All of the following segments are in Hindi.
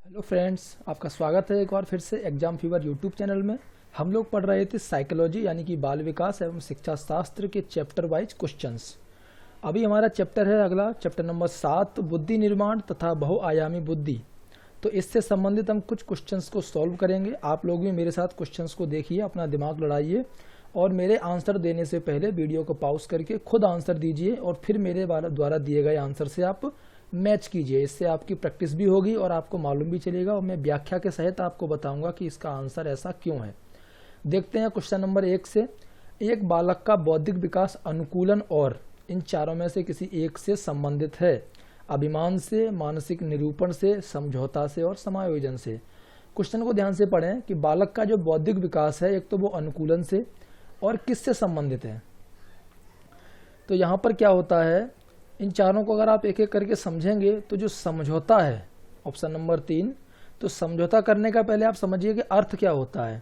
हेलो फ्रेंड्स, आपका स्वागत है एक बार फिर से एग्जाम फीवर यूट्यूब चैनल में। हम लोग पढ़ रहे थे साइकोलॉजी यानी कि बाल विकास एवं शिक्षा शास्त्र के चैप्टर वाइज क्वेश्चंस। अभी हमारा चैप्टर है अगला, चैप्टर नंबर 7, बुद्धि निर्माण तथा बहुआयामी बुद्धि। तो इससे संबंधित हम कुछ क्वेश्चंस को सॉल्व करेंगे। आप लोग भी मेरे साथ क्वेश्चंस को देखिए, अपना दिमाग लड़ाइए और मेरे आंसर देने से पहले वीडियो को पॉज करके खुद आंसर दीजिए और फिर मेरे द्वारा दिए गए आंसर से आप मैच कीजिए। इससे आपकी प्रैक्टिस भी होगी और आपको मालूम भी चलेगा और मैं व्याख्या के सहित आपको बताऊंगा कि इसका आंसर ऐसा क्यों है। देखते हैं क्वेश्चन नंबर 1 से। एक बालक का बौद्धिक विकास अनुकूलन और इन चारों में से किसी एक से संबंधित है। अभिमान से, मानसिक निरूपण से, समझौता से और समायोजन से। क्वेश्चन को ध्यान से पढ़ें कि बालक का जो बौद्धिक विकास है, एक तो वो अनुकूलन से और किससे संबंधित है। तो यहाँ पर क्या होता है, इन चारों को अगर आप एक एक करके समझेंगे तो जो समझौता है ऑप्शन नंबर 3, तो समझौता करने का पहले आप समझिए कि अर्थ क्या होता है।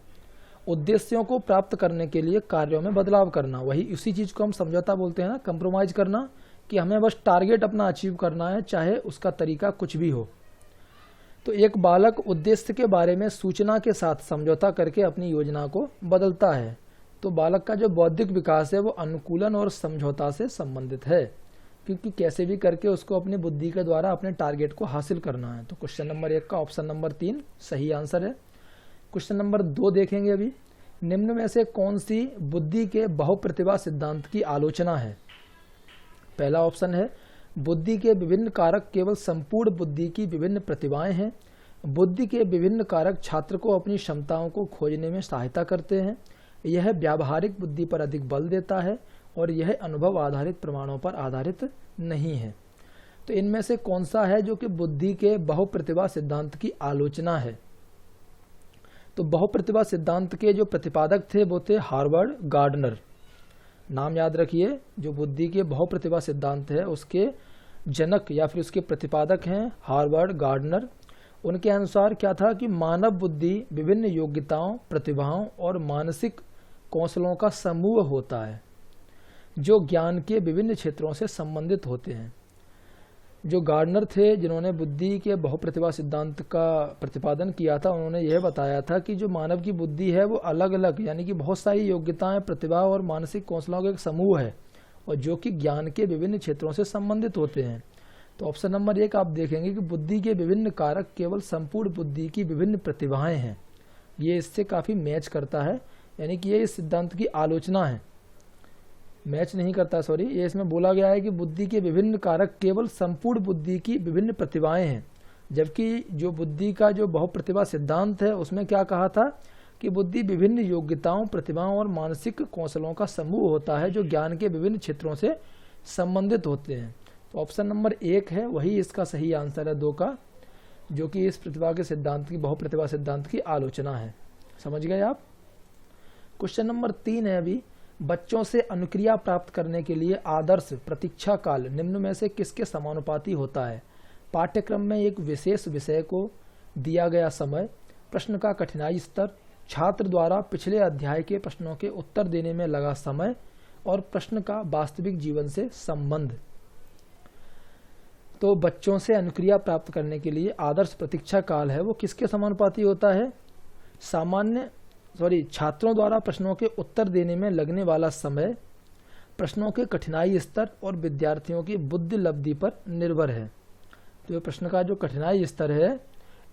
उद्देश्यों को प्राप्त करने के लिए कार्यों में बदलाव करना, वही उसी चीज को हम समझौता बोलते हैं ना, कंप्रोमाइज करना, कि हमें बस टारगेट अपना अचीव करना है, चाहे उसका तरीका कुछ भी हो। तो एक बालक उद्देश्य के बारे में सूचना के साथ समझौता करके अपनी योजना को बदलता है। तो बालक का जो बौद्धिक विकास है वो अनुकूलन और समझौता से संबंधित है, क्योंकि कैसे भी करके उसको अपनी बुद्धि के द्वारा अपने टारगेट को हासिल करना है। तो क्वेश्चन नंबर 1 का ऑप्शन नंबर 3 सही आंसर है। क्वेश्चन नंबर 2 देखेंगे अभी। निम्न में से कौन सी बुद्धि के बहुप्रतिभा सिद्धांत की आलोचना है। पहला ऑप्शन है बुद्धि के विभिन्न कारक केवल संपूर्ण बुद्धि की विभिन्न प्रतिभाएं हैं। बुद्धि के विभिन्न कारक छात्र को अपनी क्षमताओं को खोजने में सहायता करते हैं। यह व्यावहारिक बुद्धि पर अधिक बल देता है और यह अनुभव आधारित प्रमाणों पर आधारित नहीं है। तो इनमें से कौन सा है जो कि बुद्धि के बहुप्रतिभा सिद्धांत की आलोचना है। तो बहुप्रतिभा सिद्धांत के जो प्रतिपादक थे वो थे हार्वर्ड गार्डनर। नाम याद रखिए, जो बुद्धि के बहुप्रतिभा सिद्धांत है उसके जनक या फिर उसके प्रतिपादक हैं हार्वर्ड गार्डनर। उनके अनुसार क्या था कि मानव बुद्धि विभिन्न योग्यताओं, प्रतिभाओं और मानसिक कौशलों का समूह होता है जो ज्ञान के विभिन्न क्षेत्रों से संबंधित होते हैं। जो गार्डनर थे जिन्होंने बुद्धि के बहुप्रतिभा सिद्धांत का प्रतिपादन किया था, उन्होंने यह बताया था कि जो मानव की बुद्धि है वो अलग अलग यानी कि बहुत सारी योग्यताएं, प्रतिभा और मानसिक कौशलों का एक समूह है और जो कि ज्ञान के विभिन्न क्षेत्रों से संबंधित होते हैं। तो ऑप्शन नंबर 1 आप देखेंगे कि बुद्धि के विभिन्न कारक केवल संपूर्ण बुद्धि की विभिन्न प्रतिभाएं हैं। ये इससे काफी मैच करता है, यानी कि ये इस सिद्धांत की आलोचना है, मैच नहीं करता, सॉरी। ये इसमें बोला गया है कि बुद्धि के विभिन्न कारक केवल संपूर्ण बुद्धि की विभिन्न प्रतिभाएं हैं, जबकि जो बुद्धि का जो बहुप्रतिभा सिद्धांत है उसमें क्या कहा था कि बुद्धि विभिन्न योग्यताओं, प्रतिभाओं और मानसिक कौशलों का समूह होता है जो ज्ञान के विभिन्न क्षेत्रों से संबंधित होते हैं। तो ऑप्शन नंबर 1 है वही इसका सही आंसर है 2 का, जो कि इस प्रतिभा के सिद्धांत की, बहुप्रतिभा सिद्धांत की आलोचना है। समझ गए आप। क्वेश्चन नंबर 3 है अभी। बच्चों से अनुक्रिया प्राप्त करने के लिए आदर्श प्रतीक्षा काल निम्न में से किसके समानुपाती होता है। पाठ्यक्रम में एक विशेष विषय को दिया गया समय, प्रश्न का कठिनाई स्तर, छात्र द्वारा पिछले अध्याय के प्रश्नों के उत्तर देने में लगा समय और प्रश्न का वास्तविक जीवन से संबंध। तो बच्चों से अनुक्रिया प्राप्त करने के लिए आदर्श प्रतीक्षा काल है वो किसके समानुपाती होता है। छात्रों द्वारा प्रश्नों के उत्तर देने में लगने वाला समय, प्रश्नों के कठिनाई स्तर और विद्यार्थियों की बुद्धि लब्धि पर निर्भर है। तो ये प्रश्न का जो कठिनाई स्तर है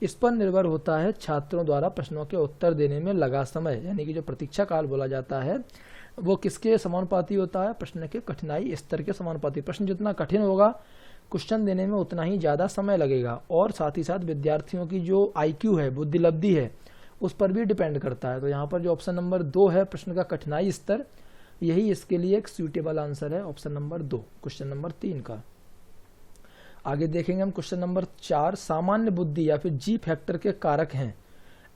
इस पर निर्भर होता है छात्रों द्वारा प्रश्नों के उत्तर देने में लगा समय, यानी कि जो प्रतीक्षा काल बोला जाता है वो किसके समानुपाती होता है, प्रश्न के कठिनाई स्तर के समानुपाती। प्रश्न जितना कठिन होगा क्वेश्चन देने में उतना ही ज्यादा समय लगेगा और साथ ही साथ विद्यार्थियों की जो IQ है, बुद्धि लब्धि है, उस पर भी डिपेंड करता है। तो यहाँ पर जो ऑप्शन नंबर 2 है प्रश्न का कठिनाई स्तर, यही इसके लिए एक सूटेबल आंसर है, ऑप्शन नंबर 2 क्वेश्चन नंबर 3 का। आगे देखेंगे हम क्वेश्चन नंबर 4। सामान्य बुद्धि या फिर G फैक्टर के कारक हैं।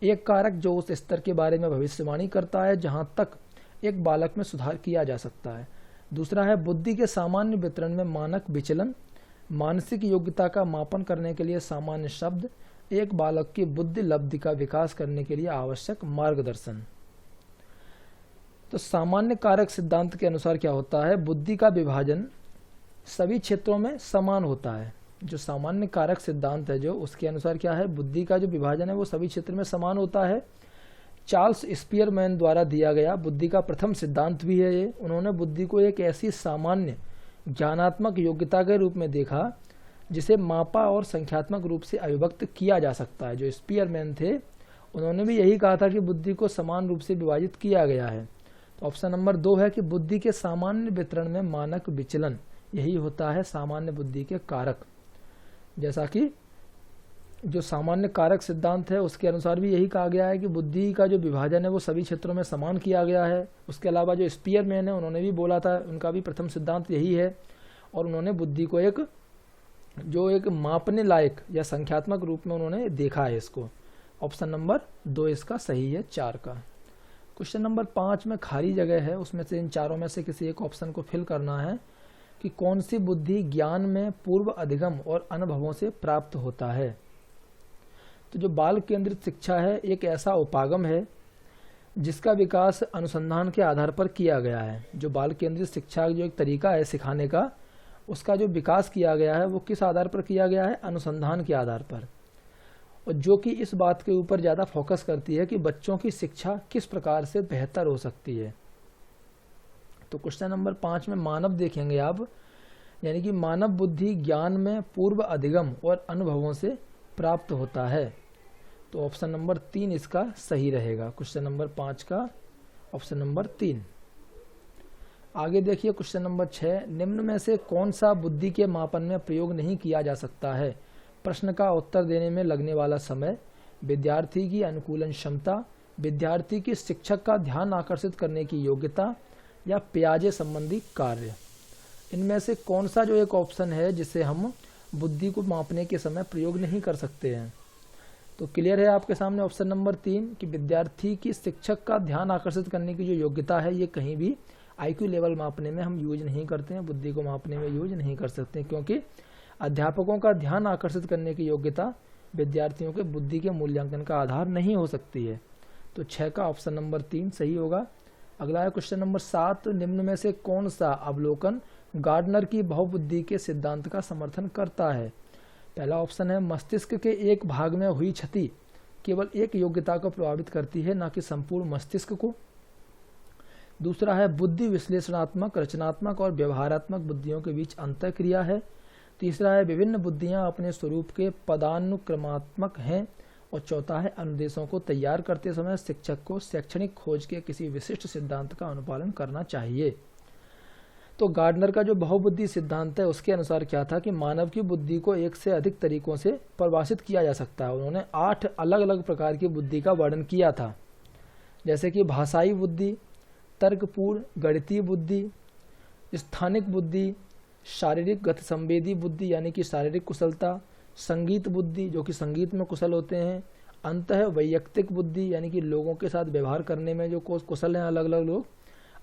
एक कारक जो उस स्तर के बारे में भविष्यवाणी करता है जहां तक एक बालक में सुधार किया जा सकता है। दूसरा है बुद्धि के सामान्य वितरण में मानक विचलन, मानसिक योग्यता का मापन करने के लिए सामान्य शब्द, एक बालक की बुद्धि लब्धि का विकास करने के लिए आवश्यक मार्गदर्शन। तो सामान्य कारक सिद्धांत के अनुसार क्या होता है, बुद्धि का विभाजन सभी क्षेत्रों में समान होता है। जो सामान्य कारक सिद्धांत है जो, उसके अनुसार क्या है, बुद्धि का जो विभाजन है वो सभी क्षेत्र में समान होता है। चार्ल्स स्पीयरमैन द्वारा दिया गया बुद्धि का प्रथम सिद्धांत भी है ये। उन्होंने बुद्धि को एक ऐसी सामान्य ज्ञानात्मक योग्यता के रूप में देखा जिसे मापा और संख्यात्मक रूप से अभिव्यक्त किया जा सकता है। जो स्पीयरमैन थे उन्होंने भी यही कहा था कि बुद्धि को समान रूप से विभाजित किया गया है। तो ऑप्शन नंबर 2 है कि बुद्धि के सामान्य वितरण में मानक विचलन यही होता है सामान्य बुद्धि के कारक। जैसा कि जो सामान्य कारक सिद्धांत है उसके अनुसार भी यही कहा गया है कि बुद्धि का जो विभाजन है वो सभी क्षेत्रों में समान किया गया है। उसके अलावा जो स्पीयरमैन है उन्होंने भी बोला था, उनका भी प्रथम सिद्धांत यही है, और उन्होंने बुद्धि को एक मापने लायक या संख्यात्मक रूप में उन्होंने देखा है इसको। ऑप्शन नंबर 2 इसका सही है, 4 का। क्वेश्चन नंबर 5 में खाली जगह है, उसमें से इन चारों में से किसी एक ऑप्शन को फिल करना है कि कौन सी बुद्धि ज्ञान में पूर्व अधिगम और अनुभवों से प्राप्त होता है। तो जो बाल केंद्रित शिक्षा है एक ऐसा उपागम है जिसका विकास अनुसंधान के आधार पर किया गया है। जो बाल केंद्रित शिक्षा जो एक तरीका है सिखाने का, उसका जो विकास किया गया है वो किस आधार पर किया गया है, अनुसंधान के आधार पर, और जो कि इस बात के ऊपर ज़्यादा फोकस करती है कि बच्चों की शिक्षा किस प्रकार से बेहतर हो सकती है। तो क्वेश्चन नंबर 5 में मानव देखेंगे आप, यानी कि मानव बुद्धि ज्ञान में पूर्व अधिगम और अनुभवों से प्राप्त होता है। तो ऑप्शन नंबर 3 इसका सही रहेगा, क्वेश्चन नंबर 5 का ऑप्शन नंबर 3। आगे देखिए क्वेश्चन नंबर 6, निम्न में से कौन सा बुद्धि के मापन में प्रयोग नहीं किया जा सकता है। प्रश्न का उत्तर देने में लगने वाला समय, विद्यार्थी की अनुकूलन क्षमता, विद्यार्थी की शिक्षक का ध्यान आकर्षित करने की योग्यता, या प्याजे संबंधी कार्य। इनमें से कौन सा जो एक ऑप्शन है जिसे हम बुद्धि को मापने के समय प्रयोग नहीं कर सकते हैं। तो क्लियर है आपके सामने ऑप्शन नंबर 3 कि विद्यार्थी की शिक्षक का ध्यान आकर्षित करने की जो योग्यता है ये कहीं भी IQ लेवल मापने में हम यूज नहीं करते हैं, बुद्धि को मापने में यूज नहीं कर सकते, क्योंकि अध्यापकों का ध्यान आकर्षित करने की योग्यता विद्यार्थियों के बुद्धि के मूल्यांकन का आधार नहीं हो सकती है। तो 6 का ऑप्शन नंबर 3 सही होगा। अगला है क्वेश्चन नंबर 7, निम्न में से कौन सा अवलोकन गार्डनर की बहुबुद्धि के सिद्धांत का समर्थन करता है। पहला ऑप्शन है मस्तिष्क के एक भाग में हुई क्षति केवल एक योग्यता को प्रभावित करती है, न कि संपूर्ण मस्तिष्क को। दूसरा है बुद्धि विश्लेषणात्मक, रचनात्मक और व्यवहारात्मक बुद्धियों के बीच अंतःक्रिया है। तीसरा है विभिन्न बुद्धियां अपने स्वरूप के पदानुक्रमात्मक हैं। और चौथा है अनुदेशों को तैयार करते समय शिक्षक को शैक्षणिक खोज के किसी विशिष्ट सिद्धांत का अनुपालन करना चाहिए। तो गार्डनर का जो बहुबुद्धि सिद्धांत है उसके अनुसार क्या था कि मानव की बुद्धि को एक से अधिक तरीकों से परिभाषित किया जा सकता है। उन्होंने 8 अलग अलग प्रकार की बुद्धि का वर्णन किया था, जैसे कि भाषाई बुद्धि, तर्कपूर्ण गणितीय बुद्धि, स्थानिक बुद्धि, शारीरिक गतिसंवेदी बुद्धि यानी कि शारीरिक कुशलता, संगीत बुद्धि जो कि संगीत में कुशल होते हैं, अंतः वैयक्तिक बुद्धि यानी कि लोगों के साथ व्यवहार करने में जो कुशल हैं अलग अलग लोग,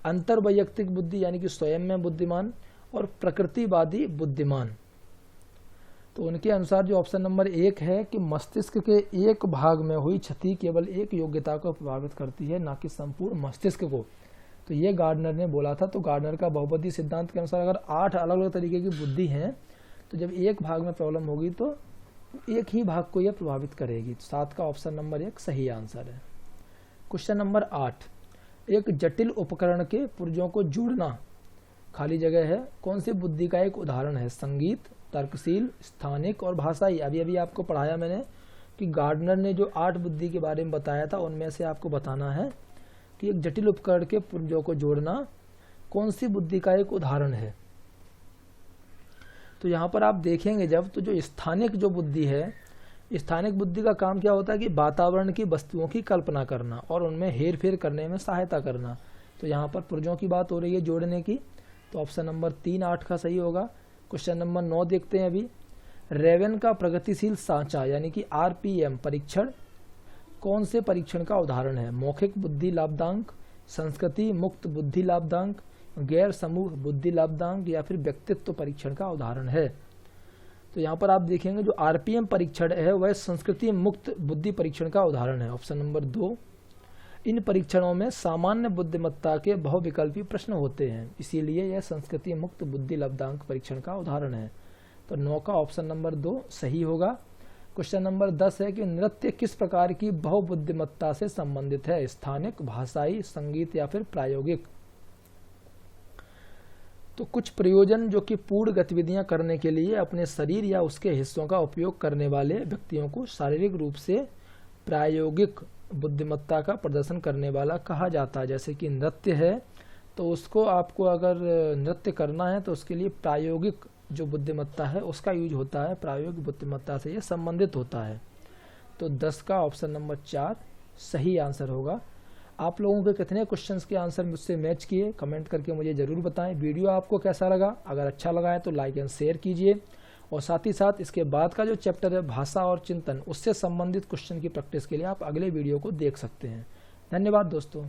अंतर वैयक्तिक बुद्धि यानी कि स्वयं में बुद्धिमान, और प्रकृतिवादी बुद्धिमान। तो उनके अनुसार जो ऑप्शन नंबर 1 है कि मस्तिष्क के एक भाग में हुई क्षति केवल एक योग्यता को प्रभावित करती है, न कि संपूर्ण मस्तिष्क को। तो ये गार्डनर ने बोला था। तो गार्डनर का बहुबुद्धि सिद्धांत के अनुसार अगर 8 अलग अलग तरीके की बुद्धि हैं तो जब एक भाग में प्रॉब्लम होगी तो एक ही भाग को यह प्रभावित करेगी। 7 का ऑप्शन नंबर 1 सही आंसर है। क्वेश्चन नंबर 8, एक जटिल उपकरण के पुर्जों को जोड़ना खाली जगह है कौन सी बुद्धि का एक उदाहरण है। संगीत, तर्कशील, स्थानिक और भाषाई। अभी अभी आपको पढ़ाया मैंने कि गार्डनर ने जो 8 बुद्धि के बारे में बताया था उनमें से आपको बताना है कि एक जटिल उपकरण के पुर्जों को जोड़ना कौन सी बुद्धि का एक उदाहरण है। तो यहाँ पर आप देखेंगे जब, तो जो स्थानिक जो बुद्धि है, स्थानिक बुद्धि का काम क्या होता है कि वातावरण की वस्तुओं की कल्पना करना और उनमें हेर फेर करने में सहायता करना। तो यहाँ पर पुर्जों की बात हो रही है जोड़ने की। तो ऑप्शन नंबर 3 8 का सही होगा। क्वेश्चन नंबर 9 देखते हैं अभी। रेवेन का प्रगतिशील सांचा यानी कि RPM परीक्षण कौन से परीक्षण का उदाहरण है। मौखिक बुद्धि लाभदांक, संस्कृति मुक्त बुद्धि लाभदांक, गैर समूह बुद्धि लाभदांक, या फिर व्यक्तित्व परीक्षण का उदाहरण है। तो यहाँ पर आप देखेंगे जो RPM परीक्षण है वह संस्कृति मुक्त बुद्धि परीक्षण का उदाहरण है, ऑप्शन नंबर 2। इन परीक्षणों में सामान्य बुद्धिमत्ता के बहुविकल्पी प्रश्न होते हैं, इसीलिए यह संस्कृति मुक्त बुद्धि लाभदांक परीक्षण का उदाहरण है। तो 9 का ऑप्शन नंबर 2 सही होगा। क्वेश्चन नंबर 10 है कि नृत्य किस प्रकार की बहुबुद्धिमत्ता से संबंधित है, स्थानिक, भाषाई, संगीत या फिर प्रायोगिक। तो कुछ प्रयोजन जो कि पूर्ण गतिविधियां करने के लिए अपने शरीर या उसके हिस्सों का उपयोग करने वाले व्यक्तियों को शारीरिक रूप से प्रायोगिक बुद्धिमत्ता का प्रदर्शन करने वाला कहा जाता है। जैसे कि नृत्य है तो उसको आपको अगर नृत्य करना है तो उसके लिए प्रायोगिक जो बुद्धिमत्ता है उसका यूज होता है, प्रायोगिक बुद्धिमत्ता से ये संबंधित होता है। तो 10 का ऑप्शन नंबर 4 सही आंसर होगा। आप लोगों के कितने क्वेश्चंस के आंसर मुझसे मैच किए कमेंट करके मुझे ज़रूर बताएं। वीडियो आपको कैसा लगा, अगर अच्छा लगा है तो लाइक एंड शेयर कीजिए, और साथ ही साथ इसके बाद का जो चैप्टर है भाषा और चिंतन, उससे संबंधित क्वेश्चन की प्रैक्टिस के लिए आप अगले वीडियो को देख सकते हैं। धन्यवाद दोस्तों।